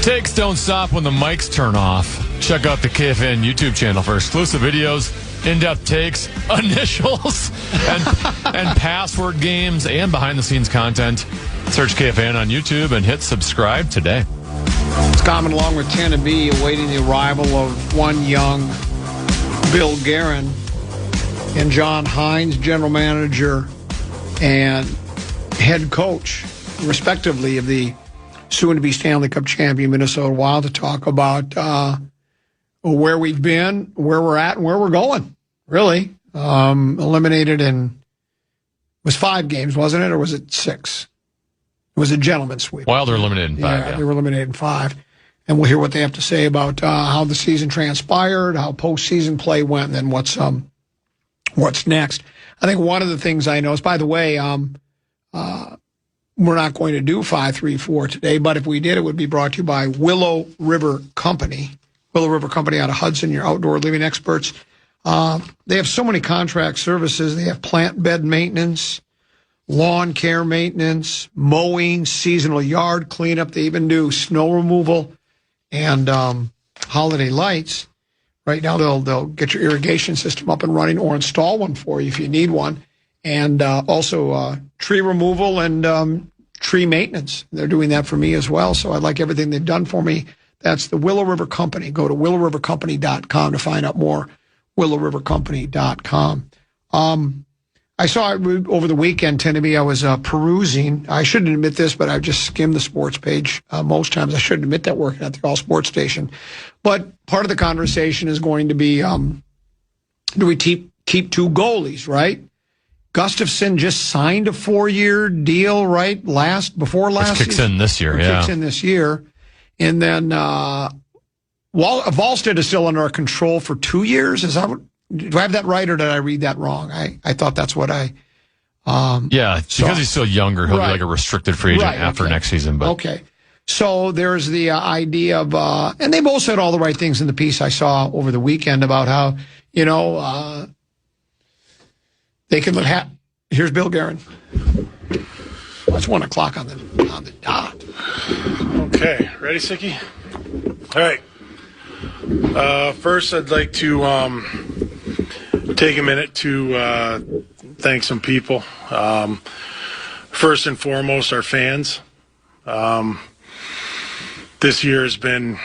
Takes don't stop when the mics turn off. Check out the KFAN YouTube channel for exclusive videos, in-depth takes, initials, and password games, and behind-the-scenes content. Search KFAN on YouTube and hit subscribe today. It's coming along with 10 to B, awaiting the arrival of one young Bill Guerin and John Hynes, general manager and head coach, respectively, of the soon-to-be Stanley Cup champion Minnesota Wild, to talk about where we've been, where we're at, and where we're going, really. Eliminated in, it was 5 games, wasn't it, or was it 6? It was a gentleman's sweep. Wild are eliminated in 5, yeah. They were eliminated in 5. And we'll hear what they have to say about how the season transpired, how postseason play went, and then what's next. I think one of the things I noticed, by the way, we're not going to do 5-3-4 today, but if we did, it would be brought to you by Willow River Company. Willow River Company out of Hudson, your outdoor living experts. They have so many contract services. They have plant bed maintenance, lawn care maintenance, mowing, seasonal yard cleanup. They even do snow removal and holiday lights. Right now, they'll get your irrigation system up and running or install one for you if you need one. And also tree removal and tree maintenance. They're doing that for me as well. So I like everything they've done for me. That's the Willow River Company. Go to willowrivercompany.com to find out more. willowrivercompany.com. I saw it over the weekend, Tennessee. I was perusing. I shouldn't admit this, but I've just skimmed the sports page most times. I shouldn't admit that working at the All Sports Station. But part of the conversation is going to be, do we keep 2 goalies, right? Gustafsson just signed a 4-year deal, right? Before last season. Kicks in this year, yeah. Kicks in this year. And then Wallstedt is still under our control for 2 years. Is that what? Do I have that right, or did I read that wrong? I thought that's what I yeah, because he's still younger, he'll be like a restricted free agent after next season. But okay. So there's the idea of, and they both said all the right things in the piece I saw over the weekend about how, they can look here's Bill Guerin. Well, it's 1 o'clock on the dot. Okay, ready, Sicky? All right. First, I'd like to take a minute to thank some people. First and foremost, our fans. This year has been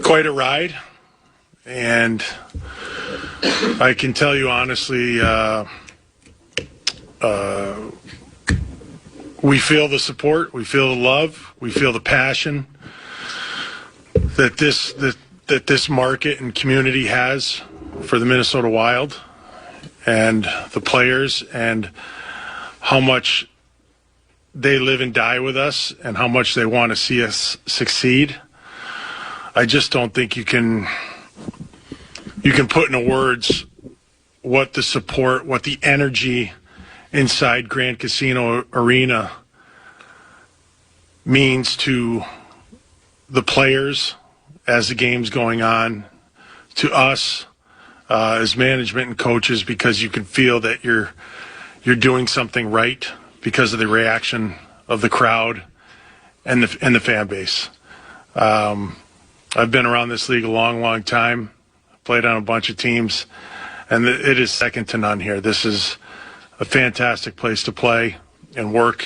quite a ride, and I can tell you honestly, we feel the support, we feel the love, we feel the passion that this market and community has for the Minnesota Wild and the players, and how much they live and die with us and how much they want to see us succeed. I just don't think you can put into words what the support, what the energy inside Grand Casino Arena means to the players as the game's going on, to us as management and coaches, because you can feel that you're doing something right because of the reaction of the crowd and the fan base. I've been around this league a long time. Played on a bunch of teams, and it is second to none here. This is a fantastic place to play and work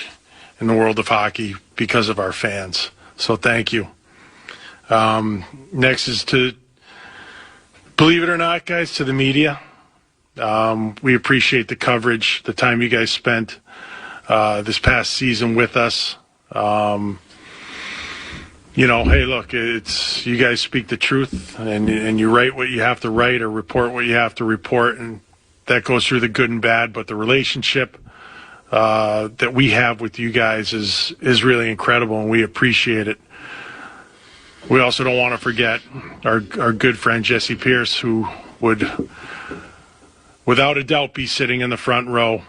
in the world of hockey because of our fans. So thank you. Next is to, believe it or not, guys, to the media. We appreciate the coverage, the time you guys spent this past season with us. Hey, look, it's you guys speak the truth, and you write what you have to write or report what you have to report, and that goes through the good and bad. But the relationship that we have with you guys is really incredible, and we appreciate it. We also don't want to forget our good friend Jesse Pierce, who would, without a doubt, be sitting in the front row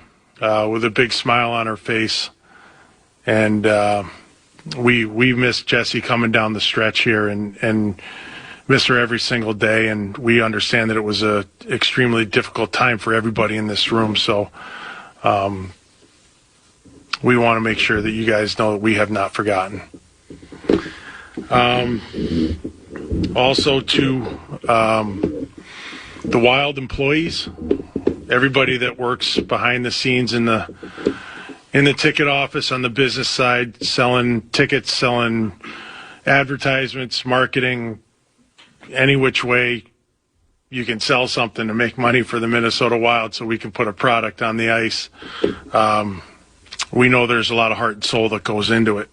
with a big smile on her face, and we miss Jesse coming down the stretch here and miss her every single day, and we understand that it was a extremely difficult time for everybody in this room. So we want to make sure that you guys know that we have not forgotten. Also to the Wild employees, everybody that works behind the scenes in the ticket office, on the business side, selling tickets, selling advertisements, marketing, any which way you can sell something to make money for the Minnesota Wild so we can put a product on the ice. We know there's a lot of heart and soul that goes into it.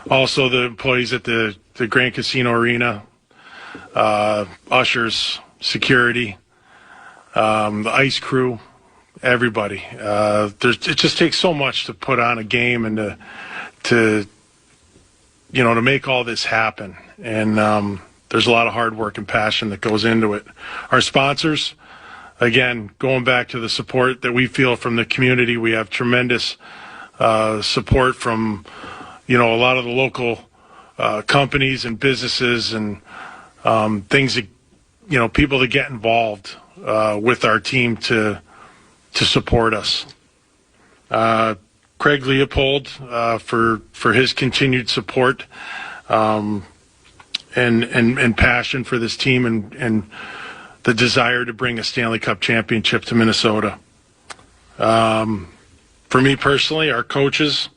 Also, the employees at the Grand Casino Arena, ushers, security, the ice crew, everybody. It just takes so much to put on a game and to make all this happen. And there's a lot of hard work and passion that goes into it. Our sponsors, again, going back to the support that we feel from the community, we have tremendous support from, a lot of the local companies and businesses and things that, people that get involved with our team to support us. Craig Leopold for his continued support and passion for this team and the desire to bring a Stanley Cup championship to Minnesota. For me personally, our coaches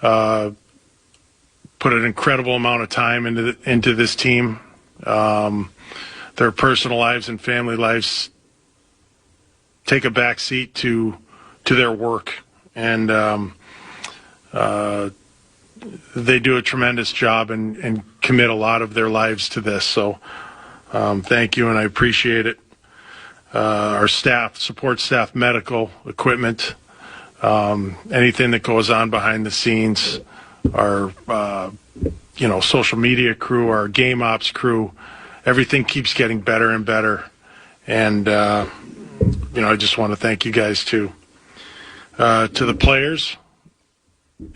put an incredible amount of time into this team. Their personal lives and family lives take a back seat to their work, and they do a tremendous job and commit a lot of their lives to this. So thank you, and I appreciate it. Our staff, support staff, medical equipment, anything that goes on behind the scenes, our social media crew, our game ops crew, everything keeps getting better and better. And I just want to thank you guys too. To the players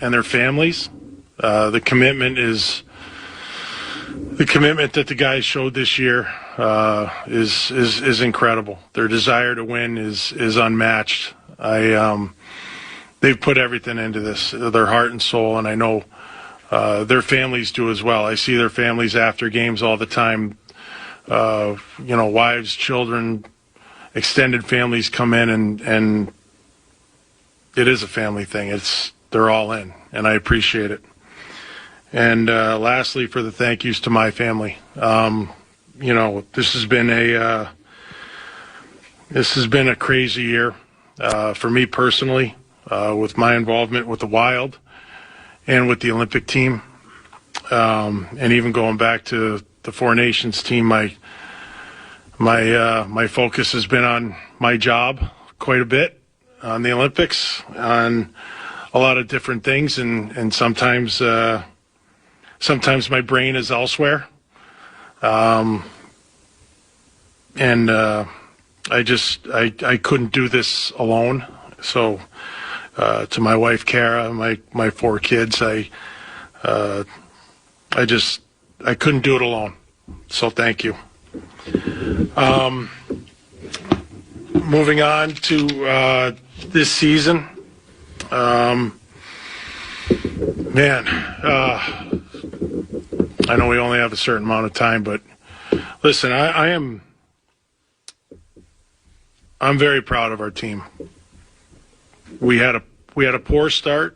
and their families, the commitment that the guys showed this year is incredible. Their desire to win is unmatched. They've put everything into this, their heart and soul, and I know their families do as well. I see their families after games all the time. Wives, children, extended families come in, and it is a family thing. They're all in, and I appreciate it. And lastly, for the thank yous to my family. This has been a crazy year for me personally, with my involvement with the Wild and with the Olympic team, and even going back to the Four Nations team. My focus has been on my job quite a bit, on the Olympics, on a lot of different things, and sometimes my brain is elsewhere. I couldn't do this alone. So to my wife Kara, my 4 kids, I couldn't do it alone. So thank you. Moving on to this season. I know we only have a certain amount of time, but listen, I'm very proud of our team. We had a poor start.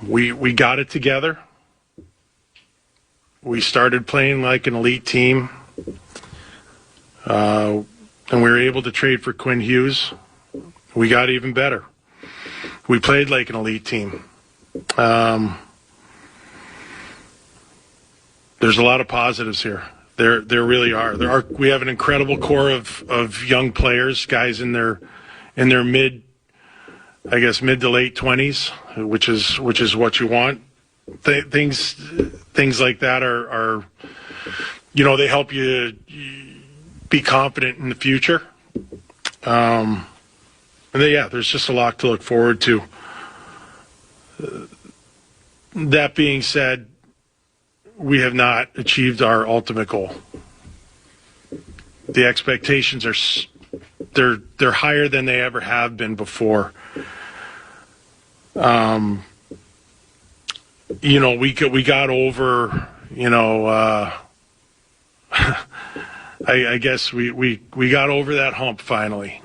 We got it together. We started playing like an elite team, and we were able to trade for Quinn Hughes. We got even better. We played like an elite team. There's a lot of positives here. There really are. We have an incredible core of young players, guys in their mid to late 20s, which is what you want. Things like that are they help you be confident in the future. There's just a lot to look forward to. That being said, we have not achieved our ultimate goal. The expectations they're higher than they ever have been before. we got over, I guess we got over that hump finally.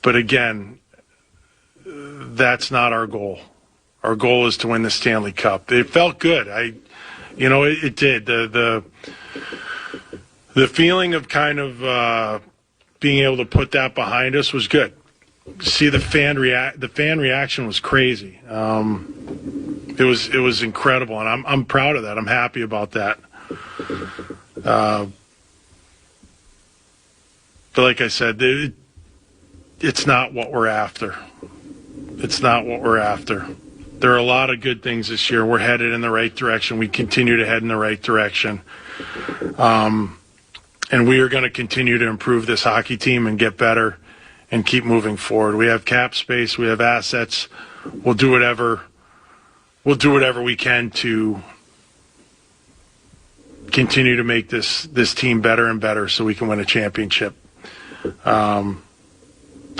But again, that's not our goal. Our goal is to win the Stanley Cup. It felt good. It did. The feeling of kind of being able to put that behind us was good. See the fan reaction was crazy. It was incredible, and I'm proud of that. I'm happy about that. But like I said, it's not what we're after. It's not what we're after. There are a lot of good things this year. We're headed in the right direction. We continue to head in the right direction. And we are going to continue to improve this hockey team and get better and keep moving forward. We have cap space. We have assets. We'll do whatever we can to continue to make this team better and better so we can win a championship.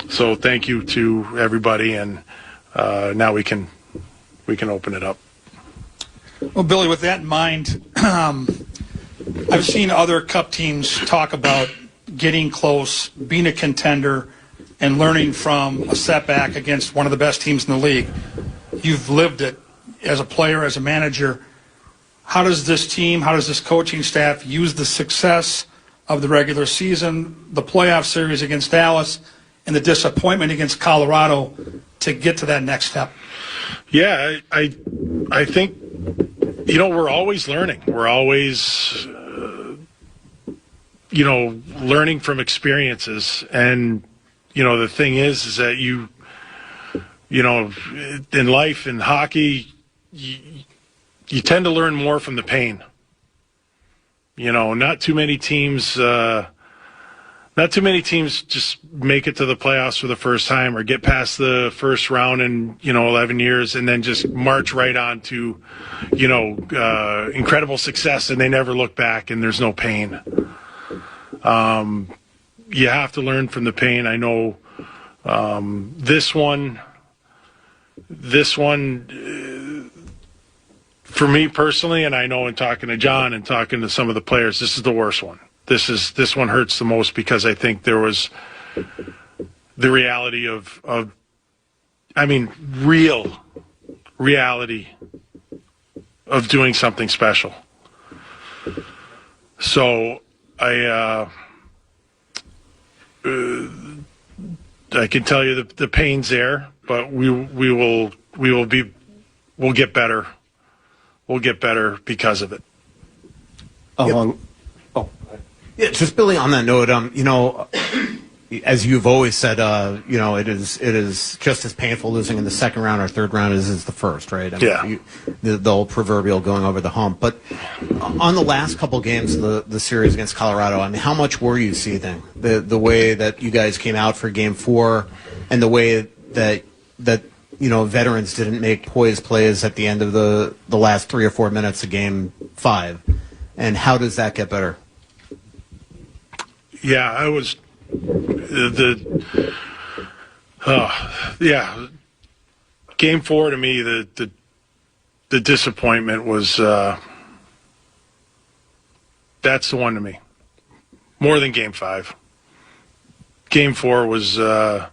So thank you to everybody, and now we can open it up. Well, Billy, with that in mind, I've seen other Cup teams talk about getting close, being a contender, and learning from a setback against one of the best teams in the league. You've lived it as a player, as a manager. How does this team, how does this coaching staff use the success of the regular season, the playoff series against Dallas, and the disappointment against Colorado to get to that next step? Yeah, I think, we're always learning. We're always, learning from experiences. And, the thing is that in life, in hockey, you tend to learn more from the pain. Not too many teams just make it to the playoffs for the first time or get past the first round in 11 years and then just march right on to incredible success, and they never look back and there's no pain. You have to learn from the pain. I know this one for me personally, and I know in talking to John and talking to some of the players, this is the worst one. This one hurts the most because I think there was the reality real reality of doing something special. So I can tell you the pain's there, but we'll get better. We'll get better because of it. Yeah, just Billy, on that note, as you've always said, it is just as painful losing in the second round or third round as the first, right? The old proverbial going over the hump. But on the last couple games of the series against Colorado, how much were you seething? The way that you guys came out for Game 4 and the way that veterans didn't make poised plays at the end of the last 3 or 4 minutes of Game 5. And how does that get better? Yeah, I was Game 4 to me, the disappointment was that's the one to me. More than Game 5. Game 4 was what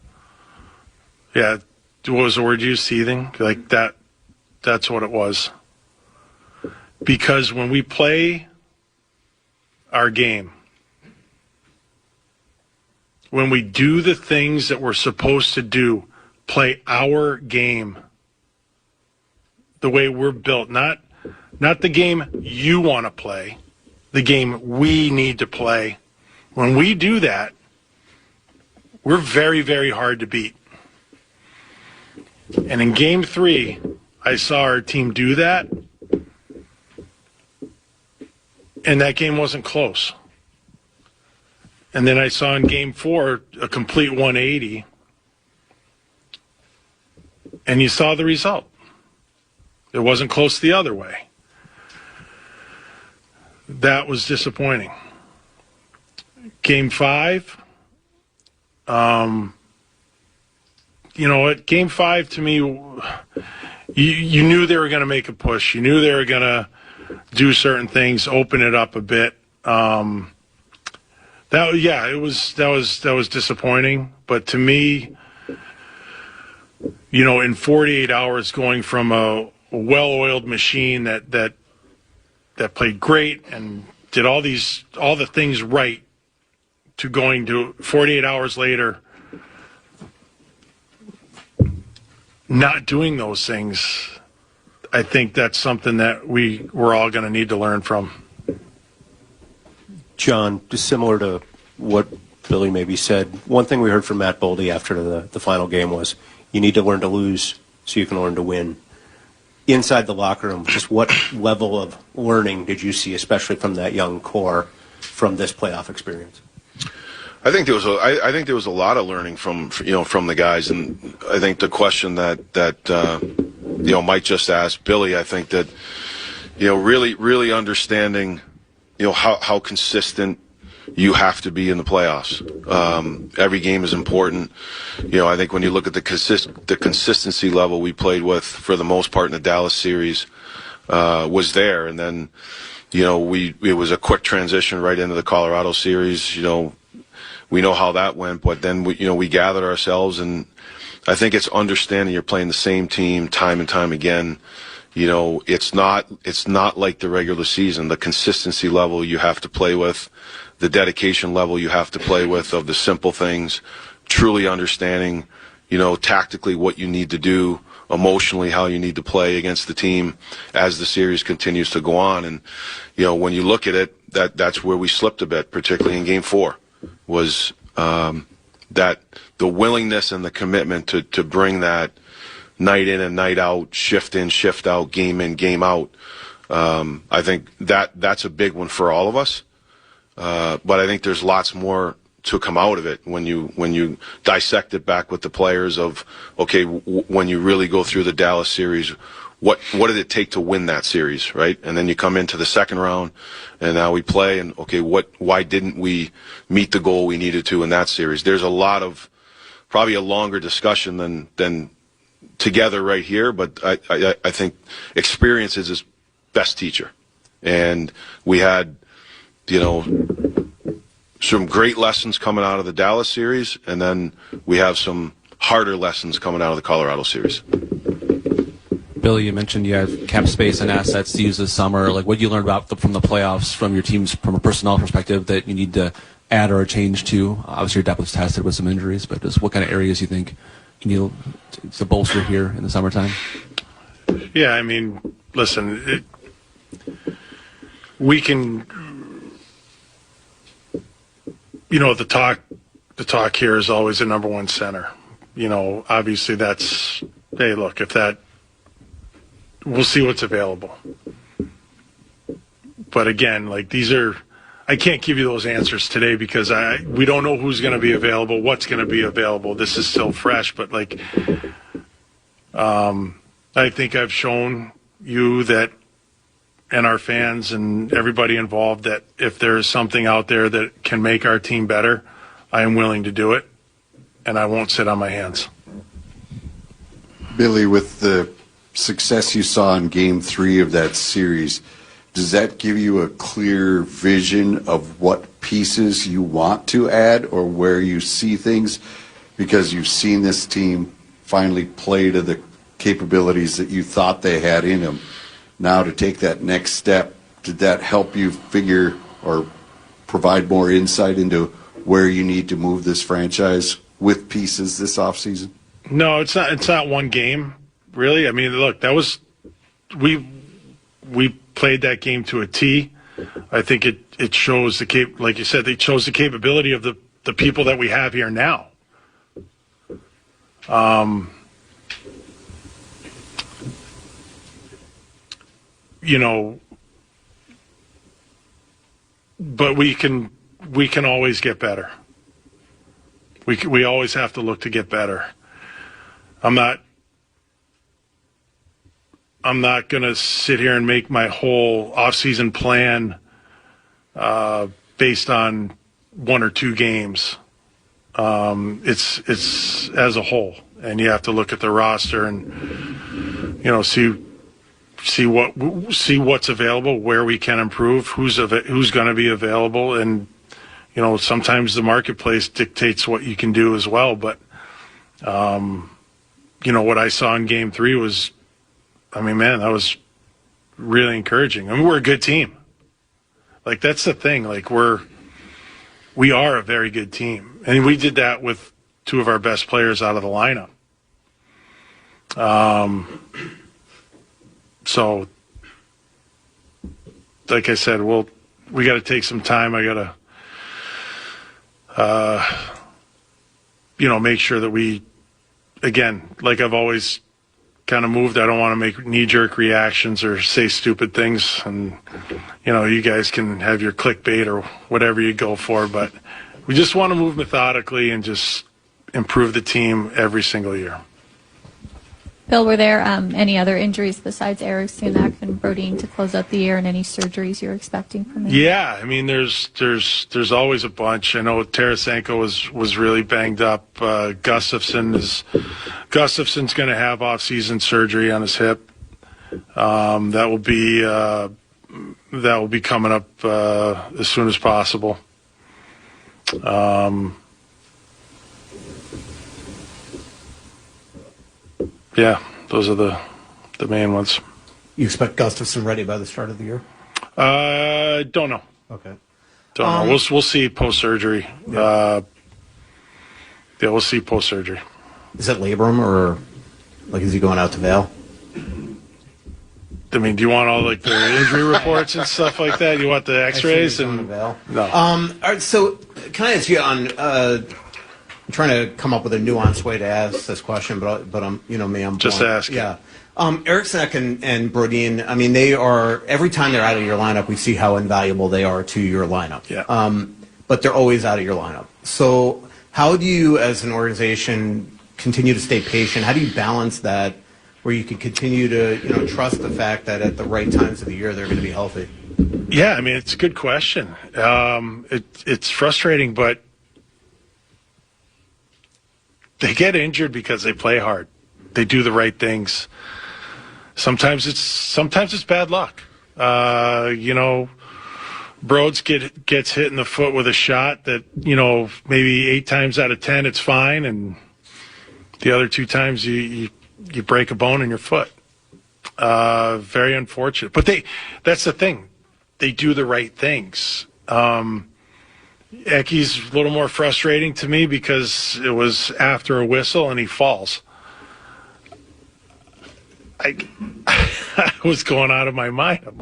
was the word you used? Seething? Like that. That's what it was. Because when we play our game, when we do the things that we're supposed to do, play our game the way we're built, not the game you want to play, the game we need to play. When we do that, we're very, very hard to beat. And in Game 3, I saw our team do that, and that game wasn't close. And then I saw in Game 4 a complete 180, and you saw the result. It wasn't close the other way. That was disappointing. Game 5, Game 5 to me, you knew they were going to make a push. You knew they were going to do certain things, open it up a bit. That was disappointing. But to me, in 48 hours, going from a well-oiled machine that played great and did all the things right, to going to 48 hours later, not doing those things, I think that's something that we're all going to need to learn from. John, just similar to what Billy maybe said, one thing we heard from Matt Boldy after the final game was, you need to learn to lose so you can learn to win. Inside the locker room, just what level of learning did you see, especially from that young core, from this playoff experience? I think there was a lot of learning from the guys, and I think the question that Mike just asked Billy, I think that really understanding how consistent you have to be in the playoffs. Every game is important. I think when you look at the consistency level we played with for the most part in the Dallas series was there, and then it was a quick transition right into the Colorado series. We know how that went, but then we gathered ourselves, and I think it's understanding you're playing the same team time and time again. It's not like the regular season. The consistency level you have to play with, the dedication level you have to play with of the simple things, truly understanding, tactically what you need to do, emotionally how you need to play against the team as the series continues to go on. And when you look at it, that's where we slipped a bit, particularly in Game 4. Was that the willingness and the commitment to bring that night in and night out, shift in, shift out, game in, game out. I think that's a big one for all of us. But I think there's lots more to come out of it when you dissect it back with the players of, okay, when you really go through the Dallas series, what did it take to win that series, right? And then you come into the second round, and now we play, and okay, why didn't we meet the goal we needed to in that series? There's a lot of, probably a longer discussion than together right here, but I think experience is his best teacher. And we had, some great lessons coming out of the Dallas series, and then we have some harder lessons coming out of the Colorado series. Billy, you mentioned you have cap space and assets to use this summer. What do you learn from the playoffs from your teams from a personnel perspective that you need to add or change to? Obviously, your depth was tested with some injuries, but just what kind of areas you think you need to bolster here in the summertime? Yeah, I mean, listen, we can, the talk here is always a number one center. Obviously that's, hey, look, if that, we'll see what's available. But again, I can't give you those answers today because we don't know who's going to be available, what's going to be available. This is still fresh, but I think I've shown you that, and our fans and everybody involved, that if there's something out there that can make our team better, I am willing to do it, and I won't sit on my hands. Billy, with the success you saw in Game 3 of that series, does that give you a clear vision of what pieces you want to add or where you see things? Because you've seen this team finally play to the capabilities that you thought they had in them. Now to take that next step, did that help you figure or provide more insight into where you need to move this franchise with pieces this offseason? No, it's not one game, really. I mean, look, that was we played that game to a T. I think it shows like you said, it shows the capability of the people that we have here now. But we can always get better. We always have to look to get better. I'm not going to sit here and make my whole off-season plan based on one or two games. It's as a whole, and you have to look at the roster and see what's available, where we can improve, who's going to be available, and sometimes the marketplace dictates what you can do as well. But what I saw in Game 3 was, that was really encouraging. We're a good team. Like, that's the thing. Like, we are a very good team, and we did that with two of our best players out of the lineup. So, like I said, we got to take some time. I got to, make sure that we, again, like I've always kind of moved. I don't want to make knee-jerk reactions or say stupid things. And, you guys can have your clickbait or whatever you go for, but we just want to move methodically and just improve the team every single year. Bill, were there any other injuries besides Eric Sunak and Brodeen to close out the year, and any surgeries you're expecting from them? Yeah, there's always a bunch. I know Tarasenko was really banged up. Gustafson's going to have off-season surgery on his hip. That will be coming up as soon as possible. Yeah, those are the main ones. You expect Gustafson ready by the start of the year? Don't know. Okay. Don't know. We'll see post-surgery. Yeah. We'll see post-surgery. Is it labrum, or is he going out to Vail? Do you want all the injury reports and stuff like that? You want the X-rays and Vail? No. All right. So can I ask you on? I'm trying to come up with a nuanced way to ask this question, but I'm I'm just blunt. ask. Yeah. Eric Sunak and Brodeen, they are, every time they're out of your lineup, we see how invaluable they are to your lineup. Yeah. But they're always out of your lineup. So how do you, as an organization, continue to stay patient? How do you balance that, where you can continue to trust the fact that at the right times of the year they're going to be healthy? Yeah, it's a good question. It's frustrating, but they get injured because they play hard. They do the right things. Sometimes it's bad luck. Broads gets hit in the foot with a shot that, maybe 8 times out of 10 it's fine, and the other 2 times you break a bone in your foot. Very unfortunate. But that's the thing. They do the right things. Ecky's a little more frustrating to me because it was after a whistle and he falls. I was going out of my mind. I'm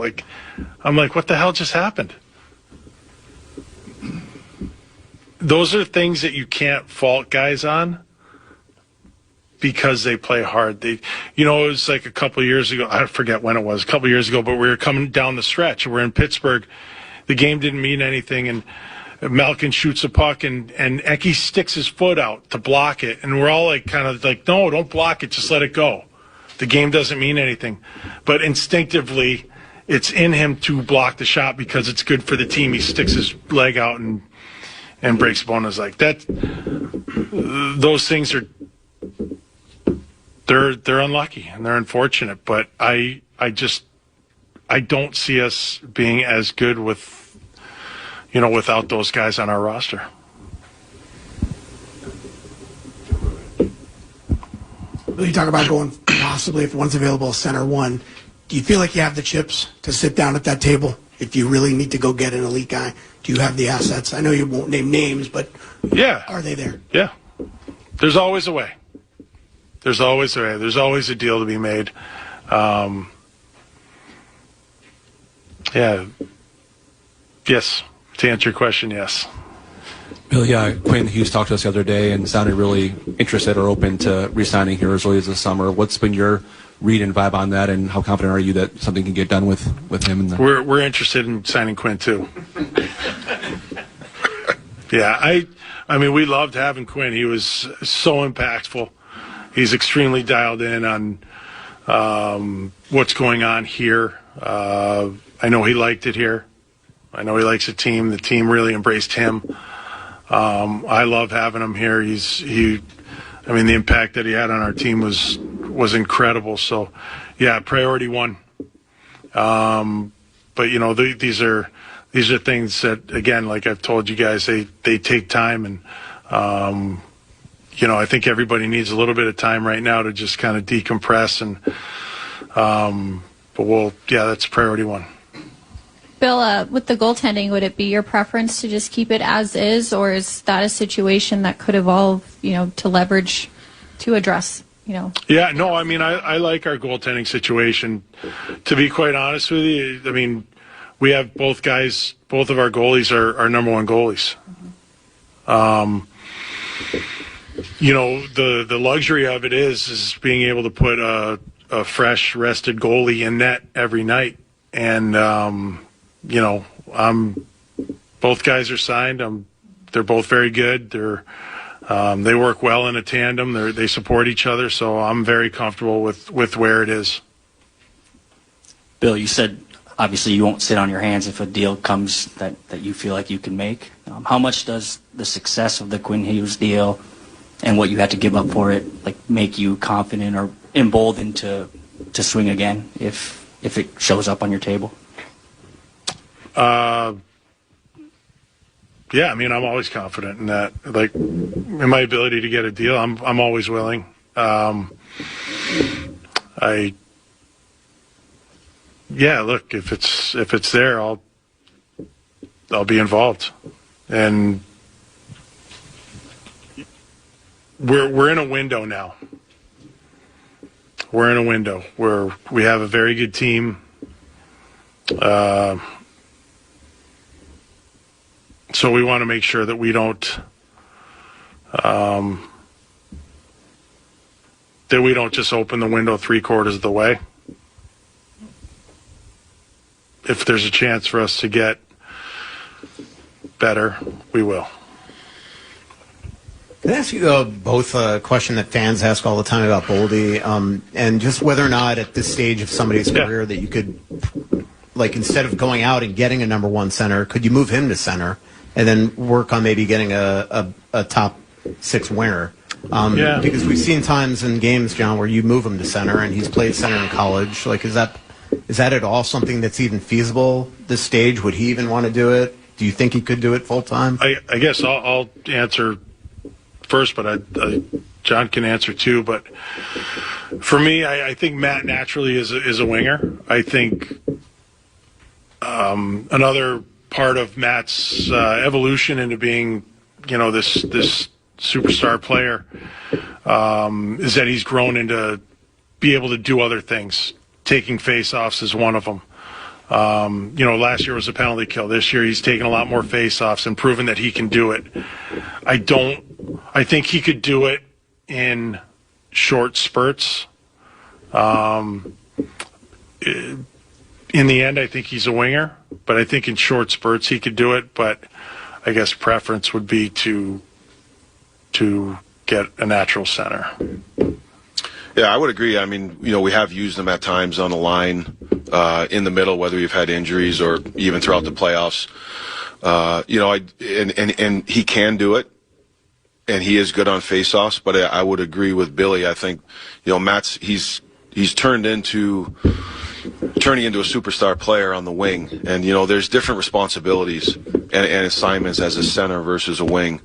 like, what the hell just happened? Those are things that you can't fault guys on because they play hard. It was like a couple of years ago. I forget when it was, a couple of years ago, but we were coming down the stretch. We're in Pittsburgh. The game didn't mean anything, and Malkin shoots a puck, and Ecky sticks his foot out to block it, and we're all no, don't block it, just let it go. The game doesn't mean anything. But instinctively, it's in him to block the shot because it's good for the team. He sticks his leg out and breaks bones like that. Those things are they're unlucky and they're unfortunate. But I don't see us being as good without those guys on our roster. You talk about going possibly, if one's available, center one. Do you feel like you have the chips to sit down at that table if you really need to go get an elite guy? Do you have the assets? I know you won't name names, but yeah, are they there? Yeah. There's always a way. There's always a way. There's always a deal to be made. Yeah. Yes. To answer your question, yes. Bill, Quinn Hughes talked to us the other day and sounded really interested or open to re-signing here as early as this summer. What's been your read and vibe on that, and how confident are you that something can get done with him? We're interested in signing Quinn too. Yeah, we loved having Quinn. He was so impactful. He's extremely dialed in on what's going on here. I know he liked it here. I know he likes the team. The team really embraced him. I love having him here. I mean, the impact that he had on our team was incredible. So, yeah, priority one. But these are things that, again, like I've told you guys, they take time, and I think everybody needs a little bit of time right now to just kind of decompress, and that's priority one. Bill, with the goaltending, would it be your preference to just keep it as is, or is that a situation that could evolve, to leverage, to address, Yeah, no, I mean, I like our goaltending situation. To be quite honest with you, I mean, we have both of our goalies are number one goalies. The luxury of it is being able to put a fresh, rested goalie in net every night. And, both guys are signed. They're both very good. They work well in a tandem. They support each other. So I'm very comfortable with where it is. Bill, you said obviously you won't sit on your hands if a deal comes that you feel like you can make. How much does the success of the Quinn Hughes deal and what you had to give up for it make you confident or emboldened to swing again if it shows up on your table? Yeah, I mean, I'm always confident in that. In my ability to get a deal, I'm always willing. Look, if it's there, I'll be involved. And we're in a window now. We're in a window where we have a very good team. So we want to make sure that we don't just open the window 3/4 of the way. If there's a chance for us to get better, we will. Can I ask you both a question that fans ask all the time about Boldy, and just whether or not at this stage of somebody's career that you could, instead of going out and getting a number one center, could you move him to center and then work on maybe getting a top six winger? Because we've seen times in games, John, where you move him to center, and he's played center in college. Is that at all something that's even feasible this stage? Would he even want to do it? Do you think he could do it full time? I guess I'll answer first, but John can answer too. But for me, I think Matt naturally is a winger. I think another part of Matt's evolution into being, this superstar player is that he's grown into be able to do other things. Taking face-offs is one of them. Last year was a penalty kill. This year he's taken a lot more face-offs and proven that he can do it. I think he could do it in short spurts. In the end, I think he's a winger, but I think in short spurts he could do it. But I guess preference would be to get a natural center. Yeah, I would agree. I mean, we have used him at times on the line, in the middle, whether we've had injuries or even throughout the playoffs. And he can do it, and he is good on faceoffs. But I would agree with Billy. I think, Matt's he's turning into a superstar player on the wing, and there's different responsibilities and assignments as a center versus a wing.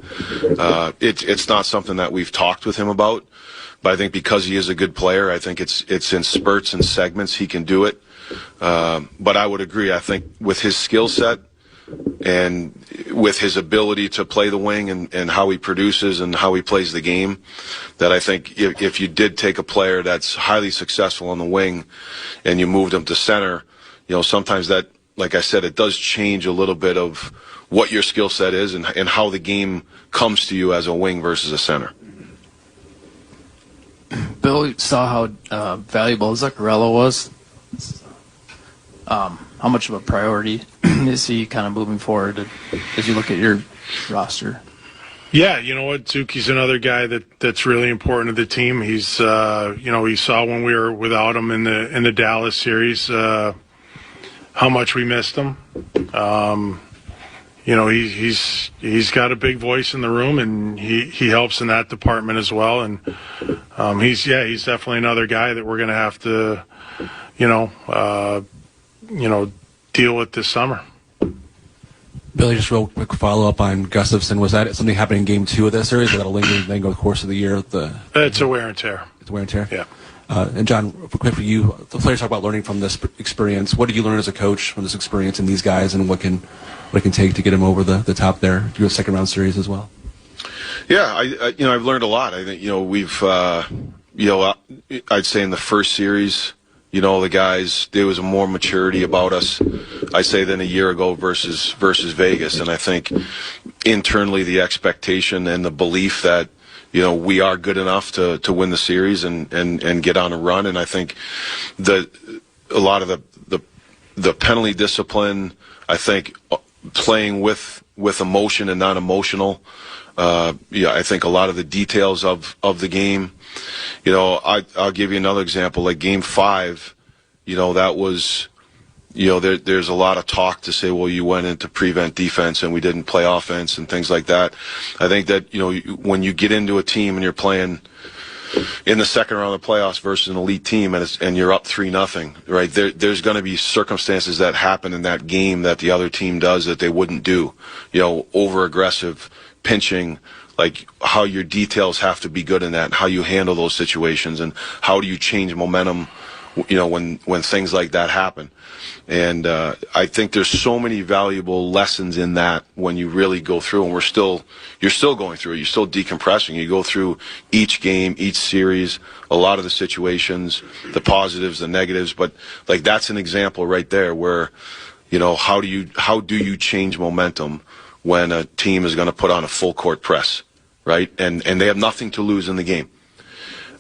It's not something that we've talked with him about. But I think because he is a good player, I think it's in spurts and segments he can do it. But I would agree. I think with his skill set and with his ability to play the wing and how he produces and how he plays the game, that I think if you did take a player that's highly successful on the wing and you moved him to center, sometimes that, like I said, it does change a little bit of what your skill set is and how the game comes to you as a wing versus a center. Bill saw how valuable Zuccarello was. How much of a priority is he kind of moving forward as you look at your roster? Yeah, you know what, Zuki's another guy that's really important to the team. He's, he saw when we were without him in the Dallas series how much we missed him. he's got a big voice in the room, and he helps in that department as well. And he's definitely another guy that we're going to have to, deal with this summer. Billy, just real quick follow up on Gustafson. Was that something happening in Game 2 of that series, or that a lingering thing over the course of the year? It's a wear and tear. It's a wear and tear. Yeah. And John, quick for you, the players talk about learning from this experience. What did you learn as a coach from this experience in these guys, and what can take to get them over the top there? Do a second round series as well. Yeah, I've learned a lot. I think we've I'd say in the first series, the guys, there was a more maturity about us, I say, than a year ago versus Vegas. And I think internally the expectation and the belief that, we are good enough to win the series and get on a run. And I think a lot of the penalty discipline, I think playing with emotion and not emotional, I think a lot of the details of the game. I'll give you another example, like Game 5, that was, there's a lot of talk to say, well, you went into prevent defense and we didn't play offense and things like that. I think that, when you get into a team and you're playing in the second round of the playoffs versus an elite team and you're up 3-0, right? There's going to be circumstances that happen in that game that the other team does that they wouldn't do, over aggressive pinching, like how your details have to be good in that, and how you handle those situations, and how do you change momentum, when things like that happen. And I think there's so many valuable lessons in that when you really go through, and you're still going through it. You're still decompressing. You go through each game, each series, a lot of the situations, the positives, the negatives. But like that's an example right there where, how do you change momentum when a team is going to put on a full court press, right? And they have nothing to lose in the game.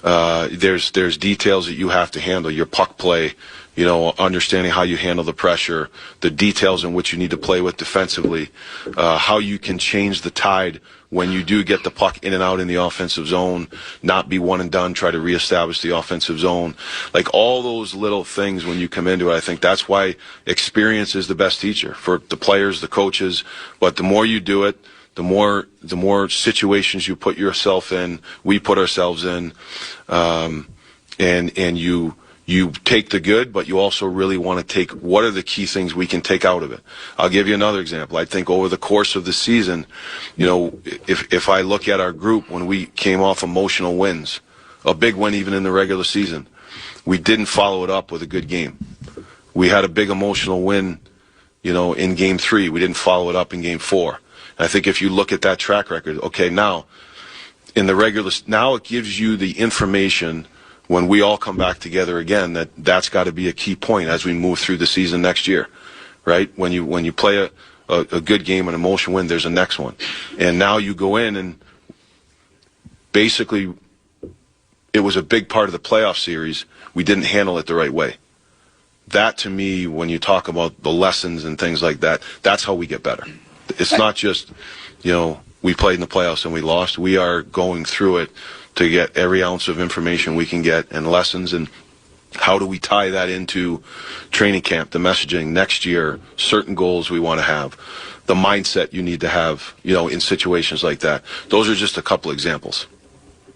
There's details that you have to handle, your puck play, understanding how you handle the pressure, the details in which you need to play with defensively, how you can change the tide when you do get the puck in and out in the offensive zone, not be one and done, try to reestablish the offensive zone. Like all those little things when you come into it, I think that's why experience is the best teacher for the players, the coaches. But the more you do it, the more situations you put yourself in, we put ourselves in, and you take the good, but you also really want to take what are the key things we can take out of it. I'll give you another example. I think over the course of the season, if I look at our group when we came off emotional wins, a big win even in the regular season, we didn't follow it up with a good game. We had a big emotional win, in Game 3. We didn't follow it up in Game 4. And I think if you look at that track record, okay, now it gives you the information when we all come back together again, that's got to be a key point as we move through the season next year, right? When you play a good game, an emotional win, there's a next one. And now you go in and basically it was a big part of the playoff series. We didn't handle it the right way. That to me, when you talk about the lessons and things like that, that's how we get better. It's not just, we played in the playoffs and we lost. We are going through it to get every ounce of information we can get and lessons, and how do we tie that into training camp, the messaging next year, certain goals we want to have, the mindset you need to have, in situations like that. Those are just a couple examples.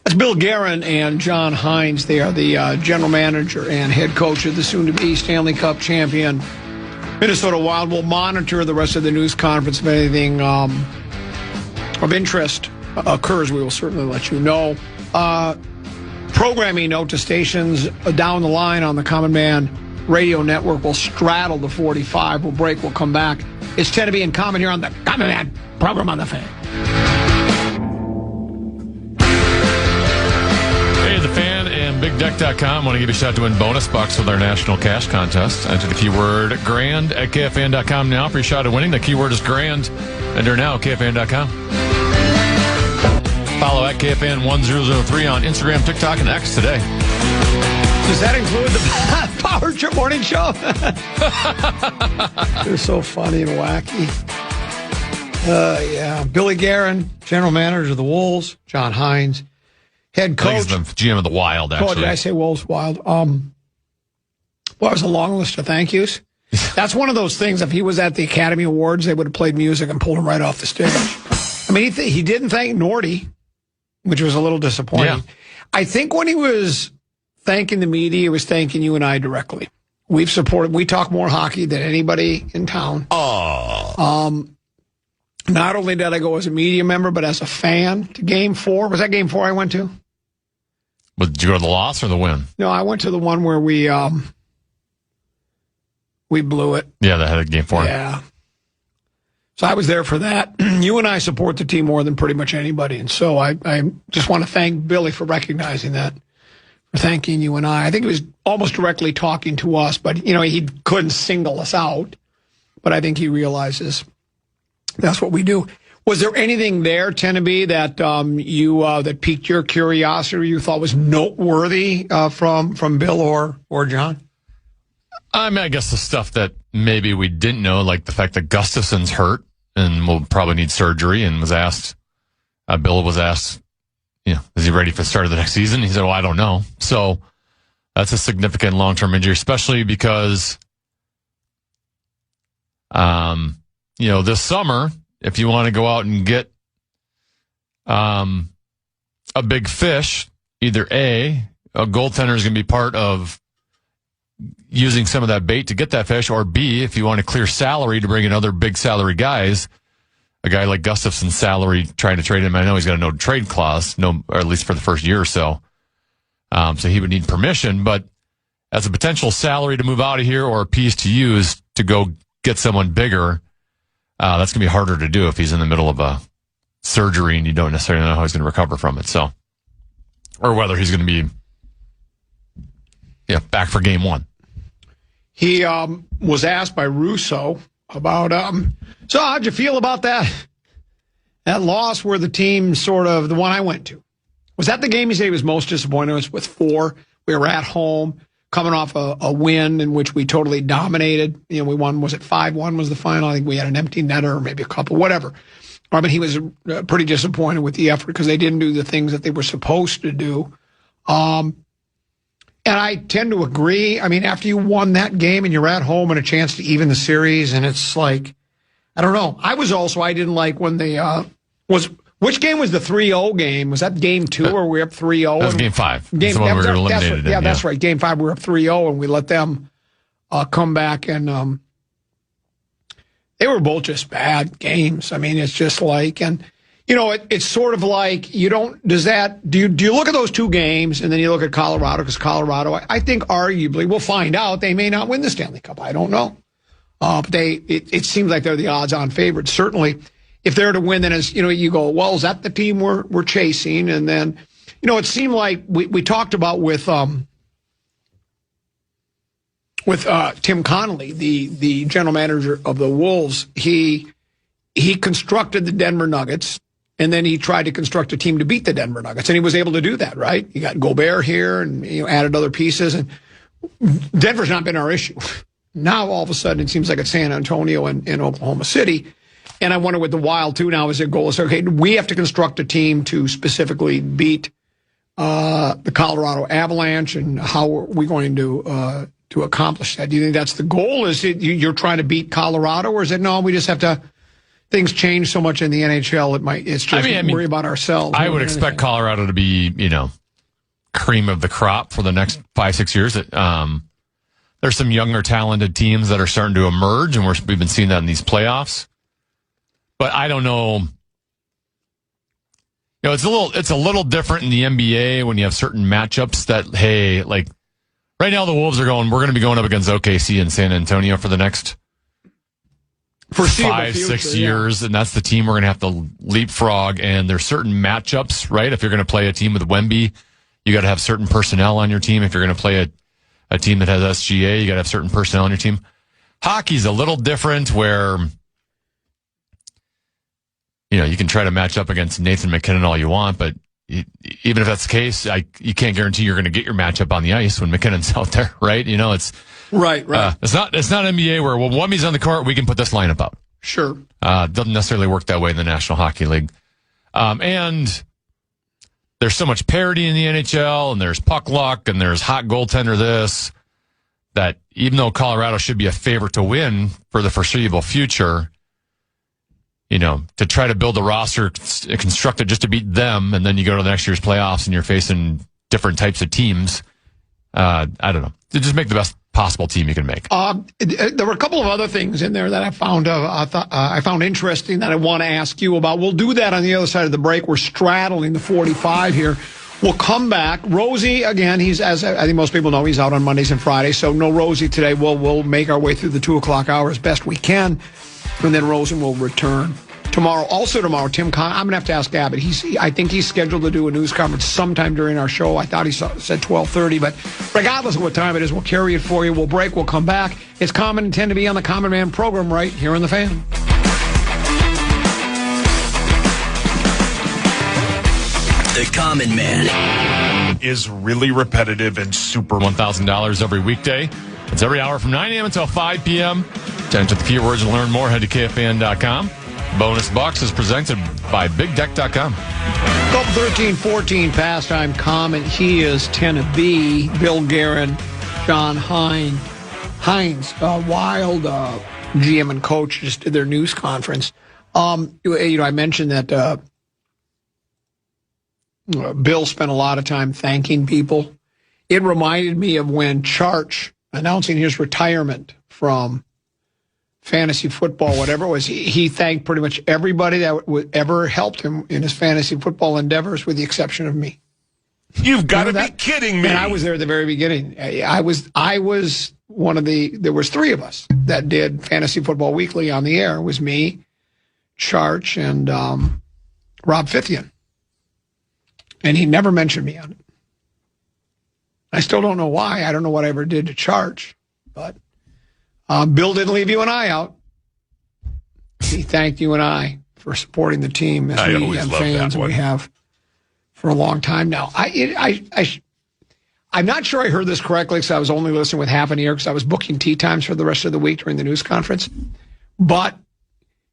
That's Bill Guerin and John Hynes. They are the general manager and head coach of the soon-to-be Stanley Cup champion Minnesota Wild. Will monitor the rest of the news conference. If anything of interest occurs, we will certainly let you know. Programming note to stations down the line on the Common Man radio network will straddle the 45. We'll break. We'll come back. It's 10 to be in Common here on the Common Man program on the Fan. Hey, the Fan and BigDeck.com want to give you a shot to win bonus bucks with our national cash contest. Enter the keyword GRAND at KFAN.com now for your shot at winning. The keyword is GRAND. Enter now at KFAN.com. Follow at KFAN1003 on Instagram, TikTok, and X today. Does that include the Power Trip Morning Show? They're so funny and wacky. Yeah. Billy Guerin, general manager of the Wolves. John Hynes, head coach. I think he's the GM of the Wild, actually. Oh, did I say Wolves Wild? Well, it was a long list of thank yous. That's one of those things. If he was at the Academy Awards, they would have played music and pulled him right off the stage. I mean, he didn't thank Nordy, which was a little disappointing. Yeah. I think when he was thanking the media, he was thanking you and I directly. We talk more hockey than anybody in town. Oh. Not only did I go as a media member, but as a fan to Game 4. Was that Game 4 I went to? Did you go to the loss or the win? No, I went to the one where we blew it. Yeah, that had a Game 4. Yeah. So I was there for that. You and I support the team more than pretty much anybody. And so I just want to thank Billy for recognizing that, for thanking you and I. I think he was almost directly talking to us, but, he couldn't single us out. But I think he realizes that's what we do. Was there anything there, Teneby, that that piqued your curiosity or you thought was noteworthy from Bill or John? I mean, I guess the stuff that maybe we didn't know, like the fact that Gustafson's hurt and will probably need surgery, and Bill was asked, is he ready for the start of the next season? He said, well, I don't know. So that's a significant long-term injury, especially because, this summer, if you want to go out and get a big fish, either a goaltender is going to be part of using some of that bait to get that fish, or B, if you want to clear salary to bring in other big salary guys, a guy like Gustafson's salary, trying to trade him, I know he's got a no trade clause, or at least for the first year or so. So he would need permission, but as a potential salary to move out of here or a piece to use to go get someone bigger, that's going to be harder to do if he's in the middle of a surgery and you don't necessarily know how he's going to recover from it. So, or whether he's going to be back for Game 1. He was asked by Russo about, so how'd you feel about that loss where the team the one I went to? Was that the game he said he was most disappointed? It was with 4. We were at home, coming off a win in which we totally dominated. We won, was it 5-1 was the final? I think we had an empty netter or maybe a couple, whatever. I mean, he was pretty disappointed with the effort because they didn't do the things that they were supposed to do. And I tend to agree. I mean, after you won that game and you're at home and a chance to even the series, and it's like, I don't know. I didn't like when they, which game was the 3-0 game? Was that Game 2 or we were up 3-0? That was Game 5. That's the one we were eliminated in. Yeah, that's right. Game 5, we were up 3-0 and we let them come back and they were both just bad games. I mean, it's just like, and it's sort of like do you look at those 2 games and then you look at Colorado, because Colorado, I think arguably, we'll find out, they may not win the Stanley Cup. I don't know. But it seems like they're the odds-on favorites. Certainly, if they're to win, then you go, well, is that the team we're chasing? And then, it seemed like we talked about with Tim Connolly, the general manager of the Wolves. He constructed the Denver Nuggets. And then he tried to construct a team to beat the Denver Nuggets, and he was able to do that, right? You got Gobert here and added other pieces, and Denver's not been our issue. Now, all of a sudden, it seems like it's San Antonio and Oklahoma City. And I wonder with the Wild, too, now is their goal is, okay, we have to construct a team to specifically beat the Colorado Avalanche, and how are we going to accomplish that? Do you think that's the goal? Is it you're trying to beat Colorado, or is it, no, we just have to... Things change so much in the NHL, it's just worry about ourselves. I would expect Colorado to be, cream of the crop for the next 5-6 years. There's some younger, talented teams that are starting to emerge, and we've been seeing that in these playoffs. But I don't know. It's a little different in the NBA when you have certain matchups that, hey, like right now the Wolves we're going to be going up against OKC and San Antonio for the next 5-6 years, and that's the team we're going to have to leapfrog. And there's certain matchups, right? If you're going to play a team with Wemby, you got to have certain personnel on your team. If you're going to play a team that has SGA, you got to have certain personnel on your team. Hockey's a little different, where you can try to match up against Nathan McKinnon all you want, but even if that's the case, you can't guarantee you're going to get your matchup on the ice when McKinnon's out there, right? It's right. It's not NBA where, well, Wemby's on the court, we can put this lineup out. Sure. Doesn't necessarily work that way in the National Hockey League. And there's so much parity in the NHL, and there's puck luck, and there's hot goaltender this. that even though Colorado should be a favorite to win for the foreseeable future, to try to build a roster constructed just to beat them, and then you go to the next year's playoffs and you're facing different types of teams. I don't know. To just make the best possible team you can make. There were a couple of other things in there that I found interesting that I want to ask you about. We'll do that on the other side of the break. We're straddling the 45 here. We'll come back. Rosie, again, as I think most people know, he's out on Mondays and Fridays, so no Rosie today. We'll make our way through the 2 o'clock hour as best we can, and then Rosen will return. Tomorrow, Tim Conn, I'm going to have to ask Abbott. I think he's scheduled to do a news conference sometime during our show. I thought he said 12:30, but regardless of what time it is, we'll carry it for you. We'll break, we'll come back. It's Common and 10 to be on the Common Man program right here on The Fan. The Common Man is really repetitive and super. $1,000 every weekday. It's every hour from 9 a.m. until 5 p.m. To enter the keywords and learn more, head to KFAN.com. Bonus Box is presented by BigDeck.com. 13:14 pastime Common. He is 10 to B. Bill Guerin, John Hynes, Wild GM and coach just did their news conference. I mentioned that Bill spent a lot of time thanking people. It reminded me of when Charch announcing his retirement from fantasy football, whatever it was, he thanked pretty much everybody that ever helped him in his fantasy football endeavors, with the exception of me. You've got to be kidding me! And I was there at the very beginning. I was one of there was 3 of us that did Fantasy Football Weekly on the air. It was me, Charch, and Rob Fithian. And he never mentioned me on it. I still don't know why. I don't know what I ever did to Charch, but Bill didn't leave you and I out. He thanked you and I for supporting the team as we have fans we have for a long time now. I'm not sure I heard this correctly because I was only listening with half an ear because I was booking tea times for the rest of the week during the news conference. But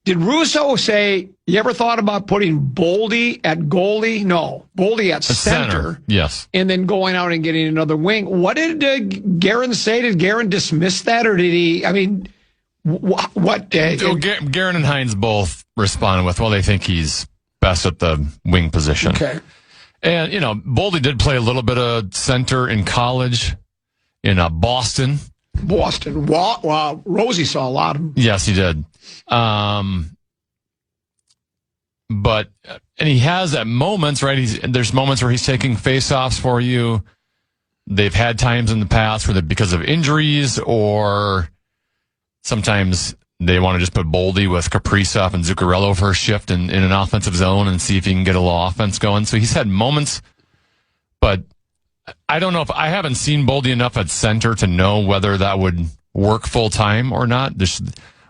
did Russo say, you ever thought about putting Boldy at goalie? No, Boldy at center. Yes. And then going out and getting another wing. What did Guerin say? Did Guerin dismiss that, or did he? I mean, what? Guerin and Hynes both responded with, well, they think he's best at the wing position. Okay. And, Boldy did play a little bit of center in college in Boston. Wow. Rosie saw a lot of them. Yes, he did. But he has at moments, right? There's moments where he's taking faceoffs for you. They've had times in the past where because of injuries, or sometimes they want to just put Boldy with Kaprizov and Zuccarello for a shift in an offensive zone and see if he can get a little offense going. So he's had moments, but I don't know if I haven't seen Boldy enough at center to know whether that would work full time or not.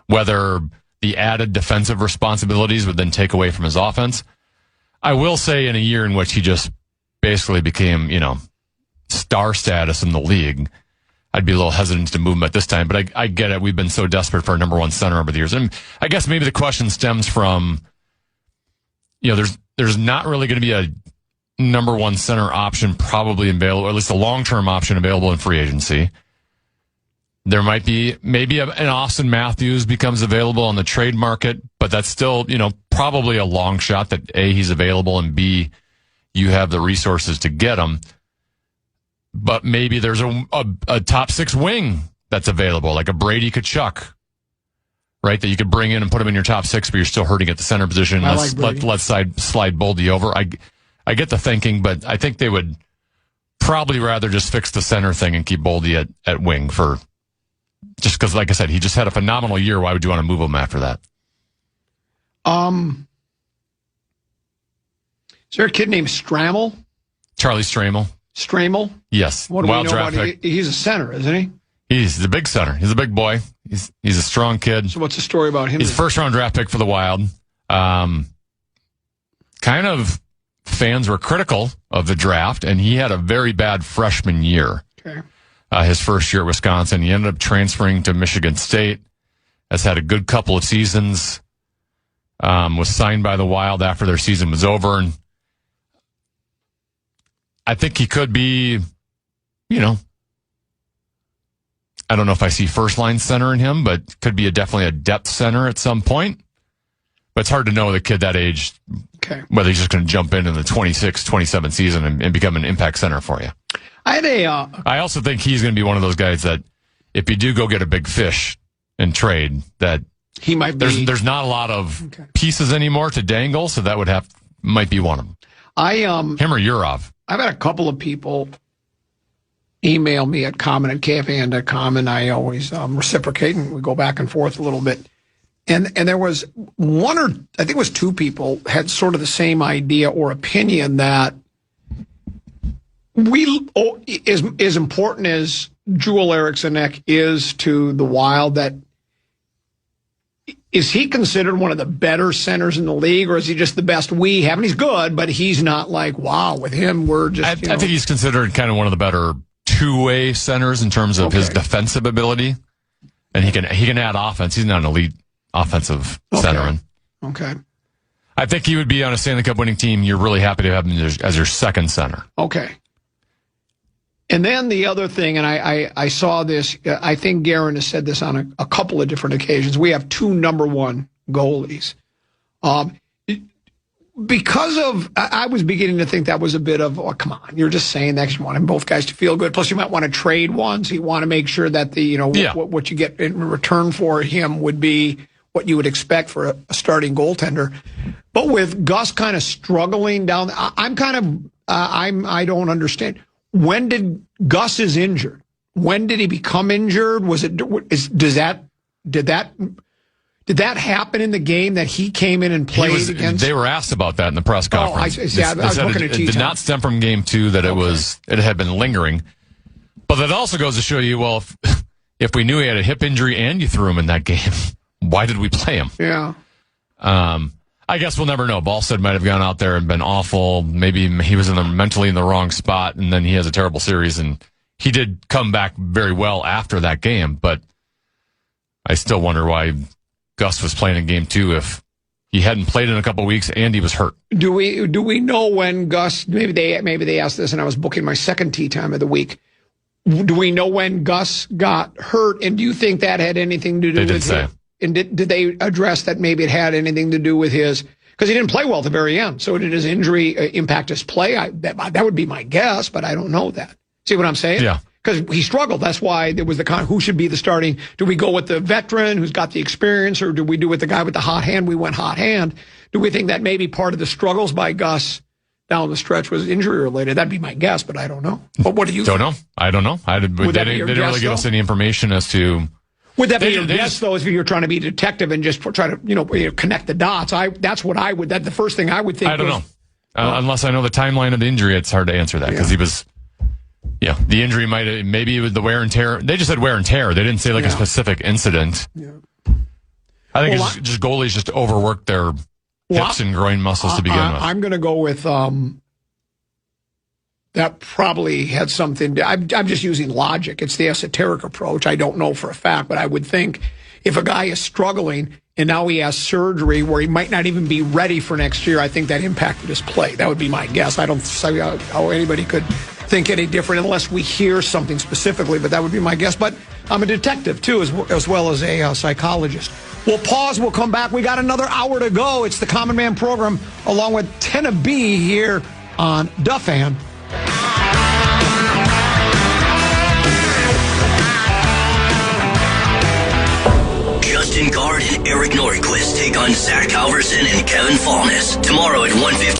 Whether the added defensive responsibilities would then take away from his offense. I will say, in a year in which he just basically became, star status in the league, I'd be a little hesitant to move him at this time. But I get it. We've been so desperate for a number one center over the years. And I guess maybe the question stems from, there's not really going to be a number one center option probably available, or at least a long-term option available in free agency. There might be maybe an Austin Matthews becomes available on the trade market, but that's still, probably a long shot that A, he's available, and B, you have the resources to get him. But maybe there's a top 6 wing that's available, like a Brady Tkachuk, right? That you could bring in and put him in your top 6, but you're still hurting at the center position. Let's slide Boldy over. I get the thinking, but I think they would probably rather just fix the center thing and keep Boldy at wing just because, like I said, he just had a phenomenal year. Why would you want to move him after that? Is there a kid named Stramel? Charlie Stramel. Stramel? Yes. What do we know about him? He's a center, isn't he? He's a big center. He's a big boy. He's a strong kid. So what's the story about him? He's first-round draft pick for the Wild. Kind of fans were critical of the draft, and he had a very bad freshman year. Okay. His first year at Wisconsin. He ended up transferring to Michigan State. Has had a good couple of seasons. Was signed by the Wild after their season was over. And I think he could be, I don't know if I see first-line center in him, but could be definitely a depth center at some point. But it's hard to know with a kid that age whether he's just going to jump in the 26, 27 season and become an impact center for you. I also think he's going to be one of those guys that if you do go get a big fish and trade, that he might be. There's not a lot of pieces anymore to dangle, so that might be one of them. Him or Urov. I've had a couple of people email me at comment@kfan.com, and I always reciprocate, and we go back and forth a little bit. And there was one or I think it was two people had sort of the same idea or opinion that as important as Joel Eriksson is to the Wild, that is he considered one of the better centers in the league, or is he just the best we have? And he's good, but he's not like, wow, with him, we're just. I think he's considered kind of one of the better two-way centers in terms of his defensive ability, and he can add offense. He's not an elite offensive centerman. Okay. I think he would be on a Stanley Cup winning team. You're really happy to have him as your second center. Okay. And then the other thing, and I saw this, I think Guerin has said this on a couple of different occasions. We have two number one goalies. Because of, I was beginning to think that was a bit of, oh, come on, you're just saying that because you want both guys to feel good. Plus, you might want to trade one, so you want to make sure that what you get in return for him would be what you would expect for a starting goaltender. But with Gus kind of struggling down, I don't understand. When did Gus is injured? When did he become injured? Did that happen in the game that he came in and played against? They were asked about that in the press conference. I was looking at it did not stem from game 2, that it had been lingering. But that also goes to show you, well, if we knew he had a hip injury and you threw him in that game, why did we play him? Yeah. I guess we'll never know. Ballstead might have gone out there and been awful. Maybe he was mentally in the wrong spot, and then he has a terrible series. And he did come back very well after that game, but I still wonder why Gus was playing in game 2 if he hadn't played in a couple of weeks and he was hurt. Do we know when Gus? Maybe they asked this, and I was booking my second tea time of the week. Do we know when Gus got hurt? And do you think that had anything to do with him? And did they address that maybe it had anything to do with his, because he didn't play well at the very end. So did his injury impact his play? That would be my guess, but I don't know that. See what I'm saying? Yeah. Because he struggled. That's why there was who should be the starting. Do we go with the veteran who's got the experience, or do we do with the guy with the hot hand? We went hot hand. Do we think that maybe part of the struggles by Gus down the stretch was injury related? That'd be my guess, but I don't know. But what do you think? Don't know. I don't know. They didn't really give us any information as to. Would that be your guess, though, if you're trying to be a detective and just try to, connect the dots? That's what I would. That's the first thing I would think. I don't know. Unless I know the timeline of the injury, it's hard to answer that because he was. Yeah, the injury maybe it was the wear and tear. They just said wear and tear. They didn't say a specific incident. Yeah. I think it's just goalies just overwork their hips and groin muscles to begin with. I'm going to go with that probably had something. I'm just using logic. It's the esoteric approach. I don't know for a fact, but I would think if a guy is struggling and now he has surgery where he might not even be ready for next year, I think that impacted his play. That would be my guess. I don't see how anybody could think any different unless we hear something specifically, but that would be my guess. But I'm a detective, too, as well as a psychologist. We'll pause. We'll come back. We got another hour to go. It's the Common Man program along with Tenna B here on KFAN. Justin Guard and Eric Norquist take on Zach Halverson and Kevin Fallness tomorrow at 1:15.